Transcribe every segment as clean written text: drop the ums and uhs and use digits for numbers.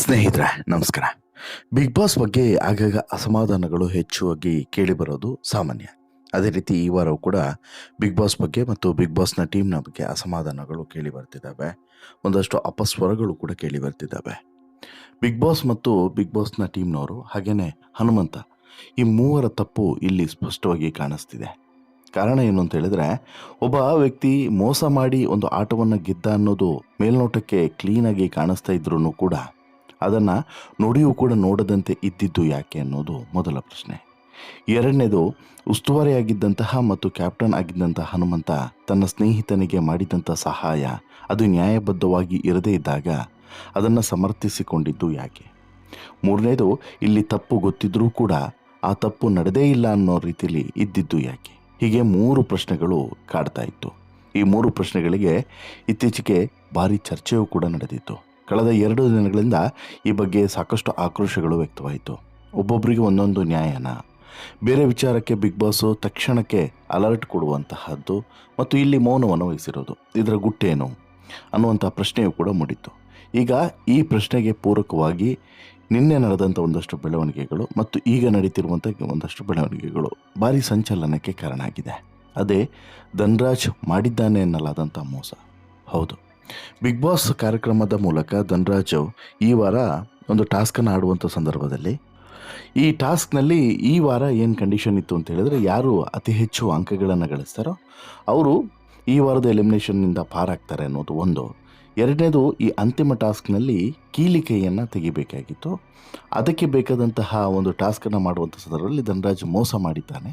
ಸ್ನೇಹಿತರೆ ನಮಸ್ಕಾರ. Big boss ಬಗ್ಗೆ ಆಗಾಗ ಅಸಮಾಧಾನಗಳು ಹೆಚ್ಚಾಗಿ ಕೇಳಿಬರೋದು ಸಾಮಾನ್ಯ. ಅದೇ ರೀತಿ ಈ ವಾರವೂ ಕೂಡ ಬಿಗ್ ಬಾಸ್ ಬಗ್ಗೆ ಮತ್ತು ಬಿಗ್ ಬಾಸ್ನ ಟೀಮ್ನ ಬಗ್ಗೆ ಅಸಮಾಧಾನಗಳು ಕೇಳಿ ಬರ್ತಿದ್ದಾವೆ. ಒಂದಷ್ಟು ಅಪಸ್ವರಗಳು ಕೂಡ ಕೇಳಿ ಬರ್ತಿದ್ದಾವೆ. ಬಿಗ್ ಬಾಸ್ ಮತ್ತು ಬಿಗ್ ಬಾಸ್ನ ಟೀಮ್ನವರು ಹಾಗೆಯೇ ಹನುಮಂತ, ಈ ಮೂವರ ತಪ್ಪು ಇಲ್ಲಿ ಸ್ಪಷ್ಟವಾಗಿ ಕಾಣಿಸ್ತಿದೆ. ಕಾರಣ ಏನು ಅಂತ ಹೇಳಿದ್ರೆ, ಒಬ್ಬ ವ್ಯಕ್ತಿ ಮೋಸ ಮಾಡಿ ಒಂದು ಆಟವನ್ನು ಗೆದ್ದ ಅನ್ನೋದು ಮೇಲ್ನೋಟಕ್ಕೆ ಕ್ಲೀನಾಗಿ ಕಾಣಿಸ್ತಾ ಇದ್ರೂ ಕೂಡ ಅದನ್ನು ನುಡಿಯೂ ಕೂಡ ನೋಡದಂತೆ ಇದ್ದಿದ್ದು ಯಾಕೆ ಅನ್ನೋದು ಮೊದಲ ಪ್ರಶ್ನೆ. ಎರಡನೇದು, ಉಸ್ತುವಾರಿಯಾಗಿದ್ದಂತಹ ಮತ್ತು ಕ್ಯಾಪ್ಟನ್ ಆಗಿದ್ದಂತಹ ಹನುಮಂತ ತನ್ನ ಸ್ನೇಹಿತನಿಗೆ ಮಾಡಿದಂಥ ಸಹಾಯ ಅದು ನ್ಯಾಯಬದ್ಧವಾಗಿ ಇರದೇ ಇದ್ದಾಗ ಅದನ್ನು ಸಮರ್ಥಿಸಿಕೊಂಡಿದ್ದು ಯಾಕೆ. ಮೂರನೇದು, ಇಲ್ಲಿ ತಪ್ಪು ಗೊತ್ತಿದ್ರೂ ಕೂಡ ಆ ತಪ್ಪು ನಡೆದೇ ಇಲ್ಲ ಅನ್ನೋ ರೀತಿಯಲ್ಲಿ ಇದ್ದಿದ್ದು ಯಾಕೆ. ಹೀಗೆ ಮೂರು ಪ್ರಶ್ನೆಗಳು ಕಾಡ್ತಾ ಇತ್ತು. ಈ ಮೂರು ಪ್ರಶ್ನೆಗಳಿಗೆ ಇತ್ತೀಚೆಗೆ ಭಾರಿ ಚರ್ಚೆಯೂ ಕೂಡ ನಡೆದಿತ್ತು. ಕಳೆದ 2 ದಿನಗಳಿಂದ ಈ ಬಗ್ಗೆ ಸಾಕಷ್ಟು ಆಕ್ರೋಶಗಳು ವ್ಯಕ್ತವಾಯಿತು. ಒಬ್ಬೊಬ್ಬರಿಗೆ ಒಂದೊಂದು ನ್ಯಾಯನ, ಬೇರೆ ವಿಚಾರಕ್ಕೆ ಬಿಗ್ ಬಾಸು ತಕ್ಷಣಕ್ಕೆ ಅಲರ್ಟ್ ಕೊಡುವಂತಹದ್ದು ಮತ್ತು ಇಲ್ಲಿ ಮೌನವನ್ನು ವಹಿಸಿರೋದು, ಇದರ ಗುಟ್ಟೇನು ಅನ್ನುವಂಥ ಪ್ರಶ್ನೆಯೂ ಕೂಡ ಮೂಡಿತ್ತು. ಈಗ ಈ ಪ್ರಶ್ನೆಗೆ ಪೂರಕವಾಗಿ ನಿನ್ನೆ ನಡೆದಂಥ ಒಂದಷ್ಟು ಬೆಳವಣಿಗೆಗಳು ಮತ್ತು ಈಗ ನಡೀತಿರುವಂಥ ಒಂದಷ್ಟು ಬೆಳವಣಿಗೆಗಳು ಭಾರಿ ಸಂಚಲನಕ್ಕೆ ಕಾರಣ ಆಗಿದೆ. ಅದೇ ಧನ್ರಾಜ್ ಮಾಡಿದ್ದಾನೆ ಎನ್ನಲಾದಂಥ ಮೋಸ. ಹೌದು, ಬಿಗ್ ಬಾಸ್ ಕಾರ್ಯಕ್ರಮದ ಮೂಲಕ ಧನ್ರಾಜ್ ಈ ವಾರ ಒಂದು ಟಾಸ್ಕನ್ನು ಆಡುವಂಥ ಸಂದರ್ಭದಲ್ಲಿ ಈ ಟಾಸ್ಕ್ನಲ್ಲಿ ಈ ವಾರ ಏನು ಕಂಡೀಷನ್ ಇತ್ತು ಅಂತ ಹೇಳಿದ್ರೆ, ಯಾರು ಅತಿ ಹೆಚ್ಚು ಅಂಕಗಳನ್ನು ಗಳಿಸ್ತಾರೋ ಅವರು ಈ ವಾರದ ಎಲಿಮಿನೇಷನ್ನಿಂದ ಪಾರಾಗ್ತಾರೆ ಅನ್ನೋದು ಒಂದು. ಎರಡನೇದು, ಈ ಅಂತಿಮ ಟಾಸ್ಕ್ನಲ್ಲಿ ಕೀಲಿಕೆಯನ್ನು ತೆಗಿಬೇಕಾಗಿತ್ತು. ಅದಕ್ಕೆ ಬೇಕಾದಂತಹ ಒಂದು ಟಾಸ್ಕನ್ನು ಮಾಡುವಂಥ ಸಂದರ್ಭದಲ್ಲಿ ಧನ್ರಾಜ್ ಮೋಸ ಮಾಡಿದ್ದಾನೆ.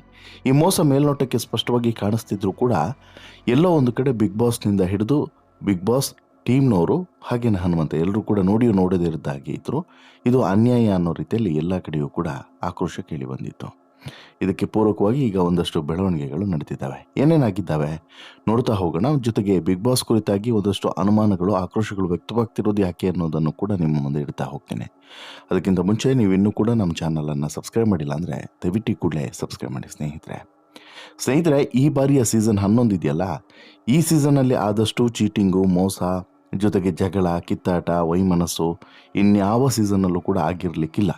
ಈ ಮೋಸ ಮೇಲ್ನೋಟಕ್ಕೆ ಸ್ಪಷ್ಟವಾಗಿ ಕಾಣಿಸ್ತಿದ್ರು ಕೂಡ ಎಲ್ಲೋ ಒಂದು ಕಡೆ ಬಿಗ್ ಬಾಸ್ನಿಂದ ಹಿಡಿದು ಬಿಗ್ ಬಾಸ್ ಟೀಮ್ನವರು ಹಾಗೇನೆ ಹನುಮಂತ ಎಲ್ಲರೂ ಕೂಡ ನೋಡದೇ ಇದ್ದಾಗೆ ಇದ್ದರು. ಇದು ಅನ್ಯಾಯ ಅನ್ನೋ ರೀತಿಯಲ್ಲಿ ಎಲ್ಲ ಕಡೆಯೂ ಕೂಡ ಆಕ್ರೋಶ ಕೇಳಿ ಬಂದಿತ್ತು. ಇದಕ್ಕೆ ಪೂರಕವಾಗಿ ಈಗ ಒಂದಷ್ಟು ಬೆಳವಣಿಗೆಗಳು ನಡೆದಿದ್ದಾವೆ. ಏನೇನಾಗಿದ್ದಾವೆ ನೋಡ್ತಾ ಹೋಗೋಣ. ಜೊತೆಗೆ ಬಿಗ್ ಬಾಸ್ ಕುರಿತಾಗಿ ಒಂದಷ್ಟು ಅನುಮಾನಗಳು, ಆಕ್ರೋಶಗಳು ವ್ಯಕ್ತವಾಗ್ತಿರೋದು ಯಾಕೆ ಅನ್ನೋದನ್ನು ಕೂಡ ನಿಮ್ಮ ಮುಂದೆ ಇಡ್ತಾ ಹೋಗ್ತೇನೆ. ಅದಕ್ಕಿಂತ ಮುಂಚೆ ನೀವು ಇನ್ನೂ ಕೂಡ ನಮ್ಮ ಚಾನಲನ್ನು ಸಬ್ಸ್ಕ್ರೈಬ್ ಮಾಡಿಲ್ಲ ಅಂದರೆ ದಯವಿಟ್ಟು ಕೂಡಲೇ ಸಬ್ಸ್ಕ್ರೈಬ್ ಮಾಡಿ ಸ್ನೇಹಿತರೆ. ಈ ಬಾರಿಯ ಸೀಸನ್ 11 ಇದೆಯಲ್ಲ, ಈ ಸೀಸನ್ನಲ್ಲಿ ಆದಷ್ಟು ಚೀಟಿಂಗು, ಮೋಸ, ಜೊತೆಗೆ ಜಗಳ, ಕಿತ್ತಾಟ, ವೈಮನಸ್ಸು ಇನ್ಯಾವ ಸೀಸನ್ನಲ್ಲೂ ಕೂಡ ಆಗಿರಲಿಕ್ಕಿಲ್ಲ.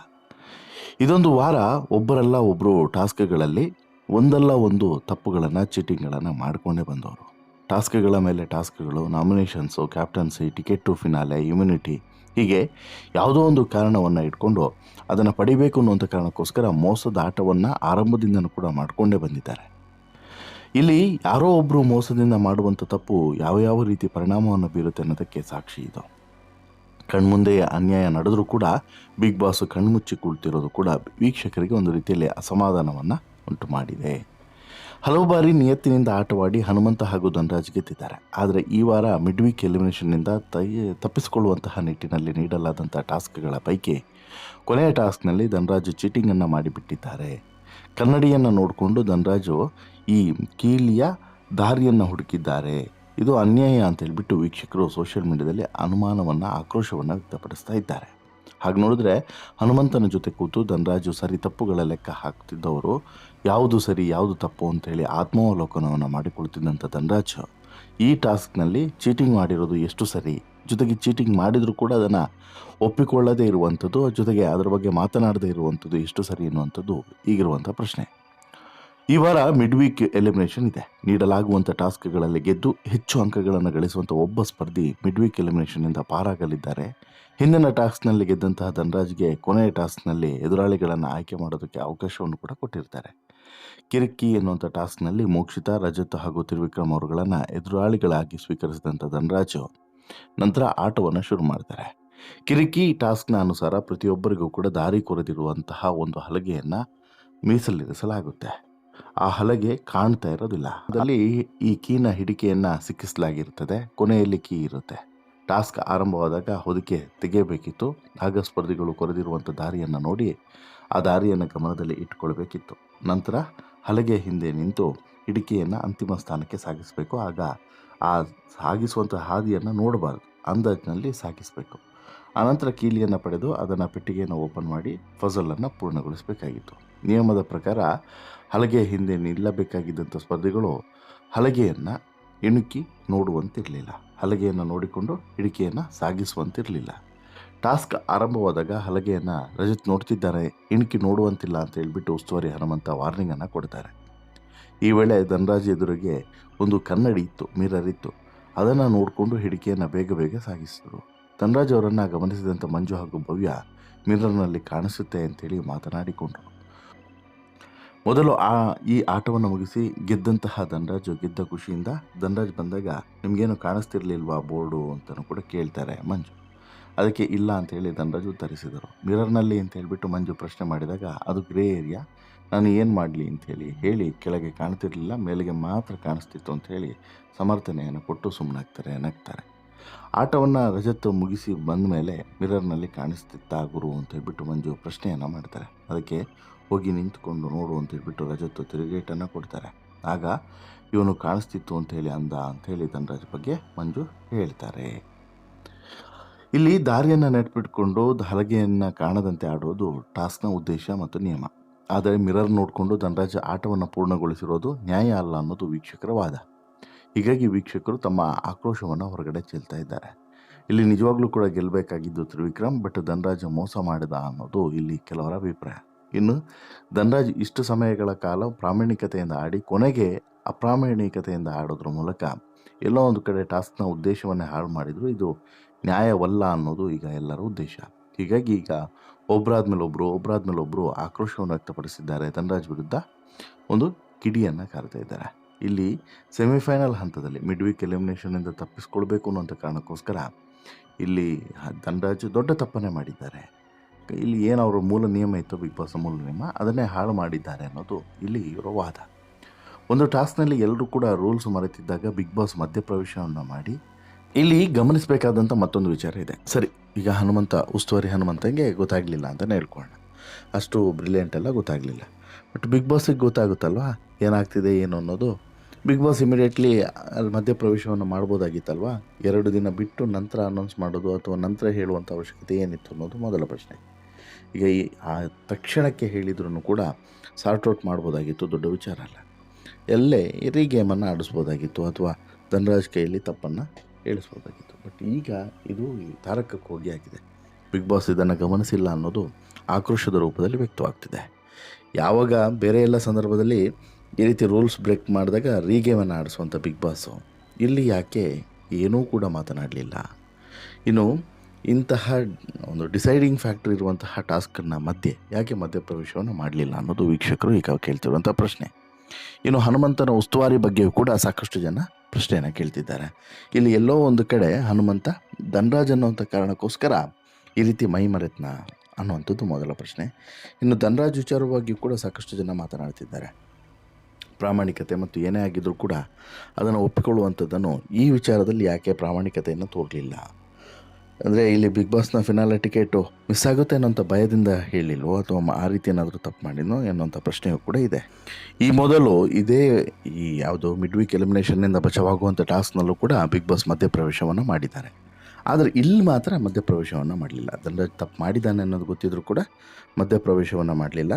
ಇದೊಂದು ವಾರ ಒಬ್ಬರಲ್ಲ ಒಬ್ಬರು ಟಾಸ್ಕ್ಗಳಲ್ಲಿ ಒಂದಲ್ಲ ಒಂದು ತಪ್ಪುಗಳನ್ನು, ಚೀಟಿಂಗ್ಗಳನ್ನು ಮಾಡಿಕೊಂಡೇ ಬಂದವರು. ಟಾಸ್ಕ್ಗಳ ಮೇಲೆ ಟಾಸ್ಕ್ಗಳು, nominations, captaincy, ticket to finale, immunity, ಹೀಗೆ ಯಾವುದೋ ಒಂದು ಕಾರಣವನ್ನು ಇಟ್ಕೊಂಡು ಅದನ್ನು ಪಡಿಬೇಕು ಅನ್ನುವಂಥ ಕಾರಣಕ್ಕೋಸ್ಕರ ಮೋಸದ ಆಟವನ್ನು ಆರಂಭದಿಂದನೂ ಕೂಡ ಮಾಡಿಕೊಂಡೇ ಬಂದಿದ್ದಾರೆ. ಇಲ್ಲಿ ಯಾರೋ ಒಬ್ಬರು ಮೋಸದಿಂದ ಮಾಡುವಂಥ ತಪ್ಪು ಯಾವ ರೀತಿ ಪರಿಣಾಮವನ್ನು ಬೀರುತ್ತೆ ಅನ್ನೋದಕ್ಕೆ ಸಾಕ್ಷಿ ಇದು. ಕಣ್ಮುಂದೆ ಅನ್ಯಾಯ ನಡೆದರೂ ಕೂಡ ಬಿಗ್ ಬಾಸ್ ಕಣ್ಮುಚ್ಚಿ ಕುಳಿತಿರೋದು ಕೂಡ ವೀಕ್ಷಕರಿಗೆ ಒಂದು ರೀತಿಯಲ್ಲಿ ಅಸಮಾಧಾನವನ್ನು ಉಂಟು ಮಾಡಿದೆ. ಹಲವು ಬಾರಿ ನಿಯತ್ತಿನಿಂದ ಆಟವಾಡಿ ಹನುಮಂತ ಹಾಗೂ ಧನ್ರಾಜ್ ಗೆದ್ದಿದ್ದಾರೆ. ಆದರೆ ಈ ವಾರ ಮಿಡ್ ವೀಕ್ ಎಲಿಮಿನೇಷನ್ನಿಂದ ತಪ್ಪಿಸಿಕೊಳ್ಳುವಂತಹ ನಿಟ್ಟಿನಲ್ಲಿ ನೀಡಲಾದಂಥ ಟಾಸ್ಕ್ಗಳ ಪೈಕಿ ಕೊನೆಯ ಟಾಸ್ಕ್ನಲ್ಲಿ ಧನ್ರಾಜ್ ಚೀಟಿಂಗನ್ನು ಮಾಡಿಬಿಟ್ಟಿದ್ದಾರೆ. ಕನ್ನಡಿಯನ್ನು ನೋಡಿಕೊಂಡು ಧನ್ರಾಜು ಈ ಕೀಲಿಯ ದಾರಿಯನ್ನು ಹುಡುಕಿದ್ದಾರೆ. ಇದು ಅನ್ಯಾಯ ಅಂತ ಹೇಳಿಬಿಟ್ಟು ವೀಕ್ಷಕರು ಸೋಷಿಯಲ್ ಮೀಡಿಯಾದಲ್ಲಿ ಅನುಮಾನವನ್ನು, ಆಕ್ರೋಶವನ್ನು ವ್ಯಕ್ತಪಡಿಸ್ತಾ ಇದ್ದಾರೆ. ಹಾಗೆ ನೋಡಿದ್ರೆ ಹನುಮಂತನ ಜೊತೆ ಕೂತು ಧನ್ರಾಜು ಸರಿ ತಪ್ಪುಗಳ ಲೆಕ್ಕ ಹಾಕ್ತಿದ್ದವರು, ಯಾವುದು ಸರಿ ಯಾವುದು ತಪ್ಪು ಅಂತೇಳಿ ಆತ್ಮಾವಲೋಕನವನ್ನು ಮಾಡಿಕೊಳ್ತಿದ್ದಂಥ ಧನ್ರಾಜ್ ಈ ಟಾಸ್ಕ್ನಲ್ಲಿ ಚೀಟಿಂಗ್ ಮಾಡಿರೋದು ಎಷ್ಟು ಸರಿ, ಜೊತೆಗೆ ಚೀಟಿಂಗ್ ಮಾಡಿದರೂ ಕೂಡ ಅದನ್ನು ಒಪ್ಪಿಕೊಳ್ಳದೇ ಇರುವಂಥದ್ದು, ಜೊತೆಗೆ ಅದರ ಬಗ್ಗೆ ಮಾತನಾಡದೇ ಇರುವಂಥದ್ದು ಎಷ್ಟು ಸರಿ ಎನ್ನುವಂಥದ್ದು ಈಗಿರುವಂಥ ಪ್ರಶ್ನೆ. ಈ ವಾರ ಮಿಡ್ ವೀಕ್ ಎಲಿಮಿನೇಷನ್ ಇದೆ. ನೀಡಲಾಗುವಂಥ ಟಾಸ್ಕ್ಗಳಲ್ಲಿ ಗೆದ್ದು ಹೆಚ್ಚು ಅಂಕಗಳನ್ನು ಗಳಿಸುವಂಥ ಒಬ್ಬ ಸ್ಪರ್ಧಿ ಮಿಡ್ ವೀಕ್ ಎಲಿಮಿನೇಷನ್ನಿಂದ ಪಾರಾಗಲಿದ್ದಾರೆ. ಹಿಂದಿನ ಟಾಸ್ಕ್ನಲ್ಲಿ ಗೆದ್ದಂತಹ ಧನ್ರಾಜ್ಗೆ ಕೊನೆಯ ಟಾಸ್ಕ್ನಲ್ಲಿ ಎದುರಾಳಿಗಳನ್ನು ಆಯ್ಕೆ ಮಾಡೋದಕ್ಕೆ ಅವಕಾಶವನ್ನು ಕೂಡ ಕೊಟ್ಟಿರ್ತಾರೆ. ಕಿರಿಕಿ ಎನ್ನುವಂಥ ಟಾಸ್ಕ್ನಲ್ಲಿ ಮೋಕ್ಷಿತಾ, ರಜತ್ ಹಾಗೂ ತ್ರಿವಿಕ್ರಮ್ ಅವರುಗಳನ್ನು ಎದುರಾಳಿಗಳಾಗಿ ಸ್ವೀಕರಿಸಿದಂಥ ಧನ್ರಾಜ್ ನಂತರ ಆಟವನ್ನು ಶುರು ಮಾಡ್ತಾರೆ. ಕಿರಿಕಿ ಟಾಸ್ಕ್ನ ಅನುಸಾರ ಪ್ರತಿಯೊಬ್ಬರಿಗೂ ಕೂಡ ದಾರಿ ಕೊರೆದಿರುವಂತಹ ಒಂದು ಹಲಗೆಯನ್ನು ಮೀಸಲಿರಿಸಲಾಗುತ್ತೆ. ಆ ಹಲಗೆ ಕಾಣ್ತಾ ಇರೋದಿಲ್ಲ. ಅದರಲ್ಲಿ ಈ ಕೀನ ಹಿಡಿಕೆಯನ್ನು ಸಿಕ್ಕಿಸಲಾಗಿರ್ತದೆ. ಕೊನೆಯಲ್ಲಿ ಕೀ ಇರುತ್ತೆ. ಟಾಸ್ಕ್ ಆರಂಭವಾದಾಗ ಹೊದಿಕೆ ತೆಗೆಯಬೇಕಿತ್ತು. ಆಗ ಸ್ಪರ್ಧಿಗಳು ಕೊರೆದಿರುವಂಥ ದಾರಿಯನ್ನು ನೋಡಿ ಆ ದಾರಿಯನ್ನು ಗಮನದಲ್ಲಿ ಇಟ್ಟುಕೊಳ್ಬೇಕಿತ್ತು. ನಂತರ ಹಲಗೆ ಹಿಂದೆ ನಿಂತು ಹಿಡಿಕೆಯನ್ನು ಅಂತಿಮ ಸ್ಥಾನಕ್ಕೆ ಸಾಗಿಸಬೇಕು. ಆಗ ಆ ಸಾಗಿಸುವಂಥ ಹಾದಿಯನ್ನು ನೋಡಬಾರ್ದು, ಅಂದಾಜಿನಲ್ಲಿ ಸಾಗಿಸಬೇಕು. ಆನಂತರ ಕೀಲಿಯನ್ನು ಪಡೆದು ಅದನ್ನು ಪೆಟ್ಟಿಗೆಯನ್ನು ಓಪನ್ ಮಾಡಿ ಫಜಲನ್ನು ಪೂರ್ಣಗೊಳಿಸಬೇಕಾಗಿತ್ತು. ನಿಯಮದ ಪ್ರಕಾರ ಹಲಗೆ ಹಿಂದೆ ನಿಲ್ಲಬೇಕಾಗಿದ್ದಂಥ ಸ್ಪರ್ಧಿಗಳು ಹಲಗೆಯನ್ನು ಇಣುಕಿ ನೋಡುವಂತಿರಲಿಲ್ಲ, ಹಲಗೆಯನ್ನು ನೋಡಿಕೊಂಡು ಹಿಡಿಕೆಯನ್ನು ಸಾಗಿಸುವಂತಿರಲಿಲ್ಲ. ಟಾಸ್ಕ್ ಆರಂಭವಾದಾಗ ಹಲಗೆಯನ್ನು ರಜತ್ ನೋಡ್ತಿದ್ದಾರೆ, ಇಣುಕಿ ನೋಡುವಂತಿಲ್ಲ ಅಂತ ಹೇಳ್ಬಿಟ್ಟು ಉಸ್ತುವಾರಿ ಹನುಮಂತ ವಾರ್ನಿಂಗನ್ನು ಕೊಡ್ತಾರೆ. ಈ ವೇಳೆ ಧನರಾಜ್ ಎದುರಿಗೆ ಒಂದು ಕನ್ನಡಿ ಇತ್ತು, ಮಿರರ್ ಇತ್ತು. ಅದನ್ನು ನೋಡಿಕೊಂಡು ಹಿಡಿಕೆಯನ್ನು ಬೇಗ ಬೇಗ ಸಾಗಿಸಿದರು. ಧನರಾಜ್ ಅವರನ್ನು ಗಮನಿಸಿದಂಥ ಮಂಜು ಹಾಗೂ ಭವ್ಯ ಮಿರರ್ನಲ್ಲಿ ಕಾಣಿಸುತ್ತೆ ಅಂತೇಳಿ ಮಾತನಾಡಿಕೊಂಡರು. ಮೊದಲು ಈ ಆಟವನ್ನು ಮುಗಿಸಿ ಗೆದ್ದಂತಹ ಧನರಾಜು ಗೆದ್ದ ಖುಷಿಯಿಂದ ಧನರಾಜ್ ಬಂದಾಗ ನಿಮಗೇನು ಕಾಣಿಸ್ತಿರ್ಲಿಲ್ವಾ ಬೋರ್ಡು ಅಂತಲೂ ಕೂಡ ಕೇಳ್ತಾರೆ ಮಂಜು. ಅದಕ್ಕೆ ಇಲ್ಲ ಅಂತೇಳಿ ಧನರಾಜ್ ಉತ್ತರಿಸಿದರು. ಮಿರರ್ನಲ್ಲಿ ಅಂತ ಹೇಳ್ಬಿಟ್ಟು ಮಂಜು ಪ್ರಶ್ನೆ ಮಾಡಿದಾಗ ಅದು ಗ್ರೇ ಏರಿಯಾ, ನಾನು ಏನು ಮಾಡಲಿ ಹೇಳಿ ಕೆಳಗೆ ಕಾಣ್ತಿರ್ಲಿಲ್ಲ, ಮೇಲೆಗೆ ಮಾತ್ರ ಕಾಣಿಸ್ತಿತ್ತು ಅಂಥೇಳಿ ಸಮರ್ಥನೆಯನ್ನು ಕೊಟ್ಟು ಸುಮ್ಮನಾಗ್ತಾರೆ, ನಗ್ತಾರೆ. ಆಟವನ್ನು ರಜತ್ ಮುಗಿಸಿ ಬಂದ ಮೇಲೆ ಮಿರರ್ನಲ್ಲಿ ಕಾಣಿಸ್ತಿತ್ತಾ ಗುರು ಅಂತ ಹೇಳ್ಬಿಟ್ಟು ಮಂಜು ಪ್ರಶ್ನೆಯನ್ನು ಮಾಡ್ತಾರೆ. ಅದಕ್ಕೆ ಹೋಗಿ ನಿಂತ್ಕೊಂಡು ನೋಡು ಅಂತ ಹೇಳ್ಬಿಟ್ಟು ರಜತ್ ತಿರುಗೇಟನ್ನು ಕೊಡ್ತಾರೆ. ಆಗ ಇವನು ಕಾಣಿಸ್ತಿತ್ತು ಅಂಥೇಳಿ ಅಂದ ಅಂಥೇಳಿ ಧನರಾಜ್ ಬಗ್ಗೆ ಮಂಜು ಹೇಳ್ತಾರೆ. ಇಲ್ಲಿ ದಾರಿಯನ್ನು ನೆಟ್ಬಿಟ್ಕೊಂಡು ಹಲಗೆಯನ್ನು ಕಾಣದಂತೆ ಆಡೋದು ಟಾಸ್ಕ್ನ ಉದ್ದೇಶ ಮತ್ತು ನಿಯಮ. ಆದರೆ ಮಿರರ್ ನೋಡಿಕೊಂಡು ಧನರಾಜ್ ಆಟವನ್ನು ಪೂರ್ಣಗೊಳಿಸಿರೋದು ನ್ಯಾಯ ಅಲ್ಲ ಅನ್ನೋದು ವೀಕ್ಷಕರ ವಾದ. ಹೀಗಾಗಿ ವೀಕ್ಷಕರು ತಮ್ಮ ಆಕ್ರೋಶವನ್ನು ಹೊರಗಡೆ ಚೆಲ್ತಾ ಇದ್ದಾರೆ. ಇಲ್ಲಿ ನಿಜವಾಗ್ಲೂ ಕೂಡ ಗೆಲ್ಲಬೇಕಾಗಿದ್ದು ತ್ರಿವಿಕ್ರಮ್, ಬಟ್ ಧನರಾಜ್ ಮೋಸ ಮಾಡಿದ ಅನ್ನೋದು ಇಲ್ಲಿ ಕೆಲವರ ಅಭಿಪ್ರಾಯ. ಇನ್ನು ಧನರಾಜ್ ಇಷ್ಟು ಸಮಯಗಳ ಕಾಲ ಪ್ರಾಮಾಣಿಕತೆಯಿಂದ ಆಡಿ ಕೊನೆಗೆ ಅಪ್ರಾಮಾಣಿಕತೆಯಿಂದ ಆಡೋದ್ರ ಮೂಲಕ ಎಲ್ಲೋ ಒಂದು ಕಡೆ ಟಾಸ್ಕ್ನ ಉದ್ದೇಶವನ್ನೇ ಹಾಳು ಮಾಡಿದರು. ಇದು ನ್ಯಾಯವಲ್ಲ ಅನ್ನೋದು ಈಗ ಎಲ್ಲರ ಉದ್ದೇಶ. ಹೀಗಾಗಿ ಈಗ ಒಬ್ಬರಾದ್ಮೇಲೆ ಆಕ್ರೋಶವನ್ನು ವ್ಯಕ್ತಪಡಿಸಿದ್ದಾರೆ. ಧನರಾಜ್ ವಿರುದ್ಧ ಒಂದು ಕಿಡಿಯನ್ನು ಕಾರ್ತಾ ಇದ್ದಾರೆ. ಇಲ್ಲಿ ಸೆಮಿಫೈನಲ್ ಹಂತದಲ್ಲಿ ಮಿಡ್ ವೀಕ್ ಎಲಿಮಿನೇಷನಿಂದ ತಪ್ಪಿಸ್ಕೊಳ್ಬೇಕು ಅನ್ನೋಂಥ ಕಾರಣಕ್ಕೋಸ್ಕರ ಇಲ್ಲಿ ಧನರಾಜ್ ದೊಡ್ಡ ತಪ್ಪನ್ನೇ ಮಾಡಿದ್ದಾರೆ. ಇಲ್ಲಿ ಏನು ಅವರ ಮೂಲ ನಿಯಮ ಇತ್ತು, ಬಿಗ್ ಬಾಸ್ ಮೂಲ ನಿಯಮ, ಅದನ್ನೇ ಹಾಳು ಮಾಡಿದ್ದಾರೆ ಅನ್ನೋದು ಇಲ್ಲಿ ಇವರ ವಾದ. ಒಂದು ಟಾಸ್ಕ್ನಲ್ಲಿ ಎಲ್ಲರೂ ಕೂಡ ರೂಲ್ಸ್ ಮರೆತಿದ್ದಾಗ ಬಿಗ್ ಬಾಸ್ ಮಧ್ಯಪ್ರವೇಶವನ್ನು ಮಾಡಿ ಇಲ್ಲಿ ಗಮನಿಸಬೇಕಾದಂಥ ಮತ್ತೊಂದು ವಿಚಾರ ಇದೆ. ಸರಿ, ಈಗ ಉಸ್ತುವಾರಿ ಹನುಮಂತಂಗೆ ಗೊತ್ತಾಗಲಿಲ್ಲ ಅಂತಲೇ ಹೇಳ್ಕೊಳ್ಳೋಣ. ಅಷ್ಟು ಬ್ರಿಲಿಯಂಟ್ ಎಲ್ಲ ಗೊತ್ತಾಗಲಿಲ್ಲ. ಬಟ್ ಬಿಗ್ ಬಾಸಿಗೆ ಗೊತ್ತಾಗುತ್ತಲ್ವ ಏನಾಗ್ತಿದೆ ಏನು ಅನ್ನೋದು. ಬಿಗ್ ಬಾಸ್ ಇಮಿಡಿಯೇಟ್ಲಿ ಅಲ್ಲಿ ಮಧ್ಯಪ್ರವೇಶವನ್ನು ಮಾಡ್ಬೋದಾಗಿತ್ತಲ್ವ. 2 ದಿನ ಬಿಟ್ಟು ನಂತರ ಅನೌನ್ಸ್ ಮಾಡೋದು ಅಥವಾ ನಂತರ ಹೇಳುವಂಥ ಅವಶ್ಯಕತೆ ಏನಿತ್ತು ಅನ್ನೋದು ಮೊದಲ ಪ್ರಶ್ನೆ. ಈಗ ಆ ತಕ್ಷಣಕ್ಕೆ ಹೇಳಿದ್ರೂ ಕೂಡ ಸಾರ್ಟ್ ಔಟ್ ಮಾಡ್ಬೋದಾಗಿತ್ತು, ದೊಡ್ಡ ವಿಚಾರ ಅಲ್ಲ. ಎಲ್ಲೇ ಗೇಮನ್ನು ಆಡಿಸ್ಬೋದಾಗಿತ್ತು ಅಥವಾ ಧನರಾಜ್ ಕೈಯಲ್ಲಿ ತಪ್ಪನ್ನು ಹೇಳಿಸ್ಬೋದಾಗಿತ್ತು. ಬಟ್ ಈಗ ಇದು ತಾರಕಕ್ಕೆ ಹೋಗಿ ಆಗಿದೆ. ಬಿಗ್ ಬಾಸ್ ಇದನ್ನು ಗಮನಿಸಿಲ್ಲ ಅನ್ನೋದು ಆಕ್ರೋಶದ ರೂಪದಲ್ಲಿ ವ್ಯಕ್ತವಾಗ್ತಿದೆ. ಯಾವಾಗ ಬೇರೆ ಎಲ್ಲ ಸಂದರ್ಭದಲ್ಲಿ ಈ ರೀತಿ ರೂಲ್ಸ್ ಬ್ರೇಕ್ ಮಾಡಿದಾಗ ರೀಗೇಮನ್ನು ಆಡಿಸುವಂಥ ಬಿಗ್ ಬಾಸು ಇಲ್ಲಿ ಯಾಕೆ ಏನೂ ಕೂಡ ಮಾತನಾಡಲಿಲ್ಲ? ಇನ್ನು ಇಂತಹ ಒಂದು ಡಿಸೈಡಿಂಗ್ ಫ್ಯಾಕ್ಟರ್ ಇರುವಂತಹ ಟಾಸ್ಕನ್ನು ಯಾಕೆ ಮಧ್ಯಪ್ರವೇಶವನ್ನು ಮಾಡಲಿಲ್ಲ ಅನ್ನೋದು ವೀಕ್ಷಕರು ಈಗ ಕೇಳ್ತಿರುವಂಥ ಪ್ರಶ್ನೆ. ಇನ್ನು ಹನುಮಂತನ ಉಸ್ತುವಾರಿ ಬಗ್ಗೆಯೂ ಕೂಡ ಸಾಕಷ್ಟು ಜನ ಪ್ರಶ್ನೆಯನ್ನು ಕೇಳ್ತಿದ್ದಾರೆ. ಇಲ್ಲಿ ಎಲ್ಲೋ ಒಂದು ಕಡೆ ಹನುಮಂತ ಧನರಾಜ್ ಅನ್ನುವಂಥ ಕಾರಣಕ್ಕೋಸ್ಕರ ಈ ರೀತಿ ಮೈ ಮರೆತ್ನ ಅನ್ನುವಂಥದ್ದು ಮೊದಲ ಪ್ರಶ್ನೆ. ಇನ್ನು ಧನರಾಜ್ ವಿಚಾರವಾಗಿಯೂ ಕೂಡ ಸಾಕಷ್ಟು ಜನ ಮಾತನಾಡ್ತಿದ್ದಾರೆ. ಪ್ರಾಮಾಣಿಕತೆ ಮತ್ತು ಏನೇ ಆಗಿದ್ರೂ ಕೂಡ ಅದನ್ನು ಒಪ್ಪಿಕೊಳ್ಳುವಂಥದ್ದನ್ನು ಈ ವಿಚಾರದಲ್ಲಿ ಯಾಕೆ ಪ್ರಾಮಾಣಿಕತೆಯನ್ನು ತೋರಲಿಲ್ಲ? ಅಂದರೆ ಇಲ್ಲಿ ಬಿಗ್ ಬಾಸ್ನ ಫಿನಾಲೆ ಟಿಕೆಟು ಮಿಸ್ ಆಗುತ್ತೆ ಅನ್ನೋಂಥ ಭಯದಿಂದ ಹೇಳಿಲ್ವೋ ಅಥವಾ ಆ ರೀತಿ ಏನಾದರೂ ತಪ್ಪು ಮಾಡಿನೋ ಎನ್ನುವಂಥ ಪ್ರಶ್ನೆಯೂ ಕೂಡ ಇದೆ. ಈ ಮೊದಲು ಈ ಯಾವುದು ಮಿಡ್ ವೀಕ್ ಎಲಿಮಿನೇಷನ್ನಿಂದ ಬಚಾವಾಗುವಂಥ ಟಾಸ್ಕ್ನಲ್ಲೂ ಕೂಡ ಬಿಗ್ ಬಾಸ್ ಮಧ್ಯಪ್ರವೇಶವನ್ನು ಮಾಡಿದ್ದಾರೆ. ಆದರೆ ಇಲ್ಲಿ ಮಾತ್ರ ಮಧ್ಯಪ್ರವೇಶವನ್ನು ಮಾಡಲಿಲ್ಲ. ಧನರಾಜ್ ತಪ್ಪು ಮಾಡಿದ್ದಾನೆ ಅನ್ನೋದು ಗೊತ್ತಿದ್ರೂ ಕೂಡ ಮಧ್ಯಪ್ರವೇಶವನ್ನು ಮಾಡಲಿಲ್ಲ.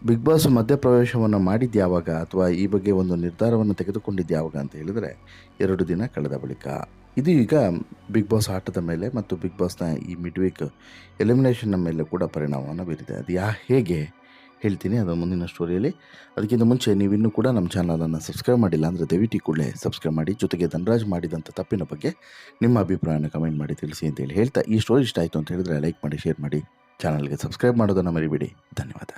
ಬಿಗ್ ಬಾಸ್ ಮಧ್ಯಪ್ರವೇಶವನ್ನು ಮಾಡಿದ್ದು ಯಾವಾಗ ಅಥವಾ ಈ ಬಗ್ಗೆ ಒಂದು ನಿರ್ಧಾರವನ್ನು ತೆಗೆದುಕೊಂಡಿದ್ದು ಯಾವಾಗ ಅಂತ ಹೇಳಿದರೆ 2 ದಿನ ಕಳೆದ ಬಳಿಕ. ಇದು ಈಗ ಬಿಗ್ ಬಾಸ್ ಆಟದ ಮೇಲೆ ಮತ್ತು ಬಿಗ್ ಬಾಸ್ನ ಈ ಮಿಡ್ ವೀಕ್ ಎಲಿಮಿನೇಷನ್ನ ಮೇಲೆ ಕೂಡ ಪರಿಣಾಮವನ್ನು ಬೀರಿದೆ. ಅದು ಹೇಗೆ ಹೇಳ್ತೀನಿ ಅದು ಮುಂದಿನ ಸ್ಟೋರಿಯಲ್ಲಿ. ಅದಕ್ಕಿಂತ ಮುಂಚೆ ನೀವಿನ್ನೂ ಕೂಡ ನಮ್ಮ ಚಾನಲನ್ನು ಸಬ್ಸ್ಕ್ರೈಬ್ ಮಾಡಿಲ್ಲ ಅಂದರೆ ದಯವಿಟ್ಟು ಕೂಡಲೇ ಸಬ್ಸ್ಕ್ರೈಬ್ ಮಾಡಿ. ಜೊತೆಗೆ ಧನರಾಜ್ ಮಾಡಿದಂಥ ತಪ್ಪಿನ ಬಗ್ಗೆ ನಿಮ್ಮ ಅಭಿಪ್ರಾಯನ ಕಮೆಂಟ್ ಮಾಡಿ ತಿಳಿಸಿ ಅಂತೇಳಿ ಹೇಳ್ತಾ, ಈ ಸ್ಟೋರಿ ಇಷ್ಟ ಆಯಿತು ಅಂತ ಹೇಳಿದರೆ ಲೈಕ್ ಮಾಡಿ, ಶೇರ್ ಮಾಡಿ, ಚಾನಲ್ಗೆ ಸಬ್ಸ್ಕ್ರೈಬ್ ಮಾಡೋದನ್ನು ಮರಿಬೇಡಿ. ಧನ್ಯವಾದ.